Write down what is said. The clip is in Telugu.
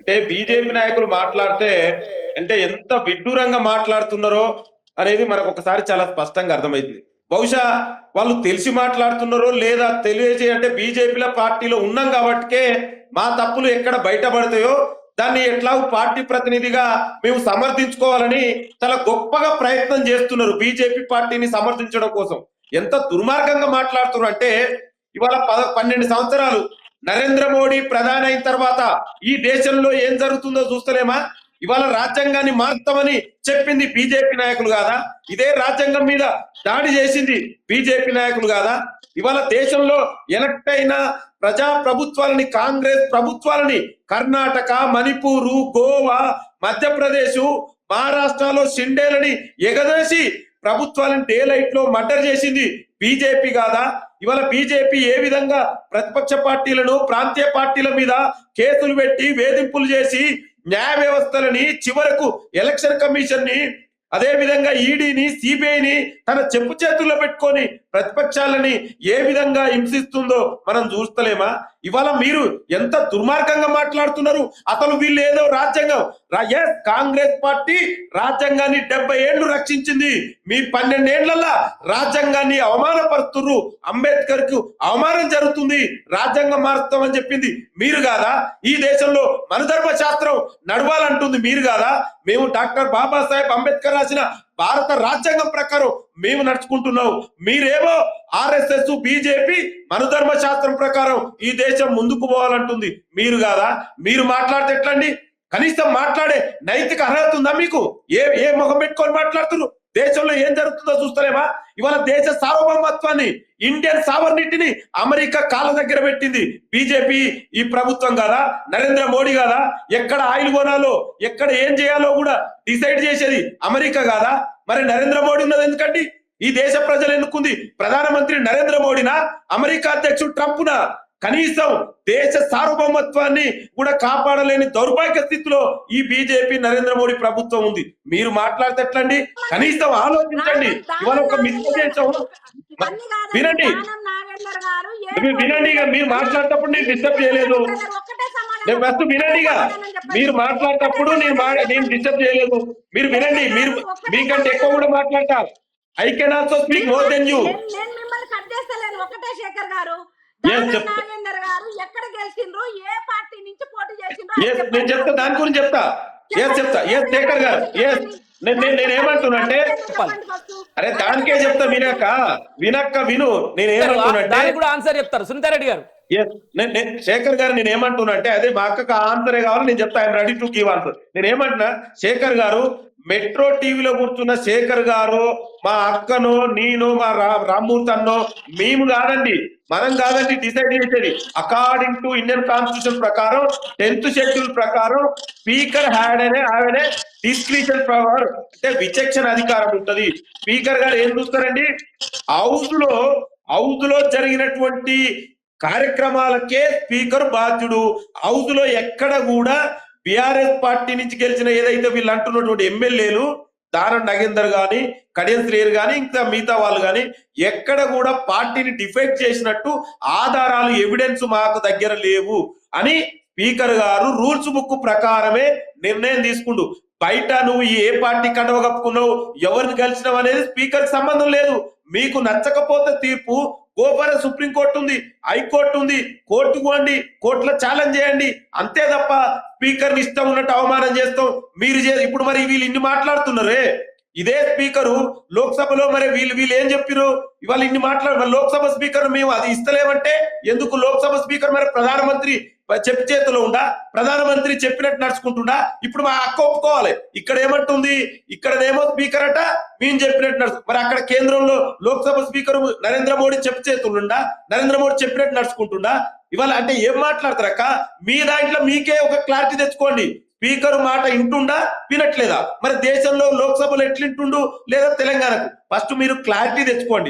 అంటే బీజేపీ నాయకులు మాట్లాడితే అంటే ఎంత విడ్డూరంగా మాట్లాడుతున్నారో అనేది మనకు ఒకసారి చాలా స్పష్టంగా అర్థమైంది. బహుశా వాళ్ళు తెలిసి మాట్లాడుతున్నారో లేదా తెలియజే అంటే బీజేపీల పార్టీలో ఉన్నాం కాబట్టికే మా తప్పులు ఎక్కడ బయటపడతాయో దాన్ని ఎట్లా పార్టీ ప్రతినిధిగా మేము సమర్థించుకోవాలని చాలా గొప్పగా ప్రయత్నం చేస్తున్నారు బీజేపీ పార్టీని సమర్థించడం కోసం. ఎంత దుర్మార్గంగా మాట్లాడుతున్నారు అంటే ఇవాళ 12 సంవత్సరాలు నరేంద్ర మోడీ ప్రధాని అయిన తర్వాత ఈ దేశంలో ఏం జరుగుతుందో చూస్తలేమా? ఇవాళ రాజ్యాంగాన్ని మారుతామని చెప్పింది బీజేపీ నాయకులు కాదా? ఇదే రాజ్యాంగం మీద దాడి చేసింది బీజేపీ నాయకులు కాదా? ఇవాళ దేశంలో ఎలక్ట్ అయిన ప్రజా ప్రభుత్వాలని, కాంగ్రెస్ ప్రభుత్వాలని కర్ణాటక, మణిపూరు, గోవా, మధ్యప్రదేశ్, మహారాష్ట్రలో షిండేలని ఎగదోసి ప్రభుత్వాలను డే లైట్ లో మర్డర్ చేసింది బీజేపీ కాదా? ఇవాళ బీజేపీ ఏ విధంగా ప్రతిపక్ష పార్టీలను, ప్రాంతీయ పార్టీల మీద కేసులు పెట్టి వేధింపులు చేసి న్యాయ వ్యవస్థలని, చివరకు ఎలక్షన్ కమిషన్ ని, అదే విధంగా ఈడీని, సిబిఐని తన చెప్పు చేతుల్లో పెట్టుకొని ప్రతిపక్షాలని ఏ విధంగా హింసిస్తుందో మనం చూస్తలేమా? ఇవాళ మీరు ఎంత దుర్మార్గంగా మాట్లాడుతున్నారు. అసలు వీళ్ళు ఏదో రాజ్యాంగం కాంగ్రెస్ పార్టీ రాజ్యాంగాన్ని 70 ఏళ్లు రక్షించింది. మీ 12 ఏళ్లలో రాజ్యాంగాన్ని అవమానపరుస్తున్నారు. అంబేద్కర్ కు అవమానం జరుగుతుంది, రాజ్యాంగం మారుస్తామని చెప్పింది మీరు కాదా? ఈ దేశంలో మనధర్మ శాస్త్రం నడవాలంటుంది మీరు కాదా? మేము డాక్టర్ బాబాసాహెబ్ అంబేద్కర్ రాసిన భారత రాజ్యాంగం ప్రకారం మేము నడుచుకుంటున్నాం. మీరేమో ఆర్ఎస్ఎస్, బీజేపీ మనుధర్మ శాస్త్రం ప్రకారం ఈ దేశం ముందుకు పోవాలంటుంది మీరు కాదా? మీరు మాట్లాడితే ఎట్లండి? కనీసం మాట్లాడే నైతిక అర్హత ఉందా మీకు? ఏ ముఖం పెట్టుకొని మాట్లాడుతున్నారు? దేశంలో ఏం జరుగుతుందో చూస్తలేమా? ఇవాళ దేశ సార్వభౌమత్వాన్ని, ఇండియన్ సావర్నిటీని అమెరికా కాళ్ళ దగ్గర పెట్టింది బీజేపీ ఈ ప్రభుత్వం కాదా? నరేంద్ర మోడీ కాదా? ఎక్కడ ఆయిల్ కొనాలో, ఎక్కడ ఏం చేయాలో కూడా డిసైడ్ చేసేది అమెరికా కాదా? మరి నరేంద్ర మోడీ ఉన్నది ఎందుకండి? ఈ దేశ ప్రజలు ఎన్నుకుంది ప్రధానమంత్రి నరేంద్ర మోడీనా, అమెరికా అధ్యక్షుడు ట్రంప్నా? కనీసం దేశ సార్వభౌమత్వాన్ని కూడా కాపాడలేని దౌర్భాగ్య స్థితిలో ఈ బీజేపీ నరేంద్ర మోడీ ప్రభుత్వం ఉంది. మీరు మాట్లాడితే ఎట్లండి? కనీసం ఆలోచించండి. ఇవాళ ఒక మిత్ర దేశం వినండి, వినండి. మీరు మాట్లాడేటప్పుడు నేను డిస్టర్బ్ చేయలేదు. నేను ఫస్ట్ వినండిగా, మీరు మాట్లాడేటప్పుడు నేను డిస్టర్బ్ చేయలేదు. మీరు వినండి. మీరు మీకంటే ఎక్కువ కూడా మాట్లాడతా. I can also speak more than you. నేను చెప్తా, దాని గురించి చెప్తా. శేఖర్ గారు, నేనేమంటున్నా అంటే అరే దానికే చెప్తా, వినక్క విను. నేనేమంటున్నా ఆన్సర్ చెప్తారు సునీతారెడ్డి గారు. శేఖర్ గారు నేనేమంటున్నా అంటే అదే మా అక్కకు ఆన్సరే కావాలి, నేను చెప్తా. I'm ready to give answer. నేనేమంటున్నా, శేఖర్ గారు మెట్రో టీవీలో కూర్చున్న శేఖర్ గారు మా అక్కనో, నేను, మా రామ్మూర్తి అన్నో మేము కాదండి, మనం కాదండి డిసైడ్ చేసేది. అకార్డింగ్ టు ఇండియన్ కాన్స్టిట్యూషన్ ప్రకారం 10th షెడ్యూల్ ప్రకారం స్పీకర్ ఆమెనే డిస్క్రిషన్ పవర్, అంటే విచక్షణ అధికారం ఉంటది. స్పీకర్ గారు ఏం చూస్తారండి? హౌస్ లో జరిగినటువంటి కార్యక్రమాలకే స్పీకర్ బాధ్యుడు. హౌస్ లో ఎక్కడ కూడా బిఆర్ఎస్ పార్టీ నుంచి గెలిచిన ఏదైతే వీళ్ళు అంటున్నటువంటి ఎమ్మెల్యేలు దానం నగేందర్ గాని, కడియం శ్రీయర్ గాని, ఇంకా మిగతా వాళ్ళు గాని ఎక్కడ కూడా పార్టీని డిఫెక్ట్ చేసినట్టు ఆధారాలు, ఎవిడెన్స్ మాకు దగ్గర లేవు అని స్పీకర్ గారు రూల్స్ బుక్ ప్రకారమే నిర్ణయం తీసుకుంటూ, బయట నువ్వు ఏ పార్టీ కండవ కప్పుకున్నావు, ఎవరిని కలిసినావు అనేది స్పీకర్ కి సంబంధం లేదు. మీకు నచ్చకపోతే తీర్పు గోపర సుప్రీంకోర్టు ఉంది, హైకోర్టు ఉంది, కోర్టుకు పోండి, కోర్టులో ఛాలెంజ్ చేయండి. అంతే తప్ప స్పీకర్ ని ఇష్టం ఉన్నట్టు అవమానం చేస్తాం మీరు. ఇప్పుడు మరి వీళ్ళు ఇన్ని మాట్లాడుతున్నారే, ఇదే స్పీకరు లోక్సభలో మరి వీళ్ళు ఏం చెప్పారు? ఇవాళ ఇన్ని మాట్లాడు లోక్సభ స్పీకర్ మేము అది ఇస్తలేమంటే ఎందుకు? లోక్సభ స్పీకర్ మరి ప్రధానమంత్రి చెప్పు చేతిలో ఉండా? ప్రధానమంత్రి చెప్పినట్టు నడుచుకుంటుండా? ఇప్పుడు మా అక్క ఒప్పుకోవాలి. ఇక్కడ ఏమంటుంది? ఇక్కడనేమో స్పీకర్ అట మేము చెప్పినట్టు నడుచు, మరి అక్కడ కేంద్రంలో లోక్సభ స్పీకర్ నరేంద్ర మోడీ చెప్పు చేతులుండా? నరేంద్ర మోడీ చెప్పినట్టు నడుచుకుంటుండా? ఇవాళ అంటే ఏం మాట్లాడతారక్క? మీ దాంట్లో మీకే ఒక క్లారిటీ తెచ్చుకోండి. స్పీకర్ మాట వింటుండా, వినట్లేదా? మరి దేశంలో లోక్సభలో ఎట్లింటుండు లేదా తెలంగాణకు? ఫస్ట్ మీరు క్లారిటీ తెచ్చుకోండి.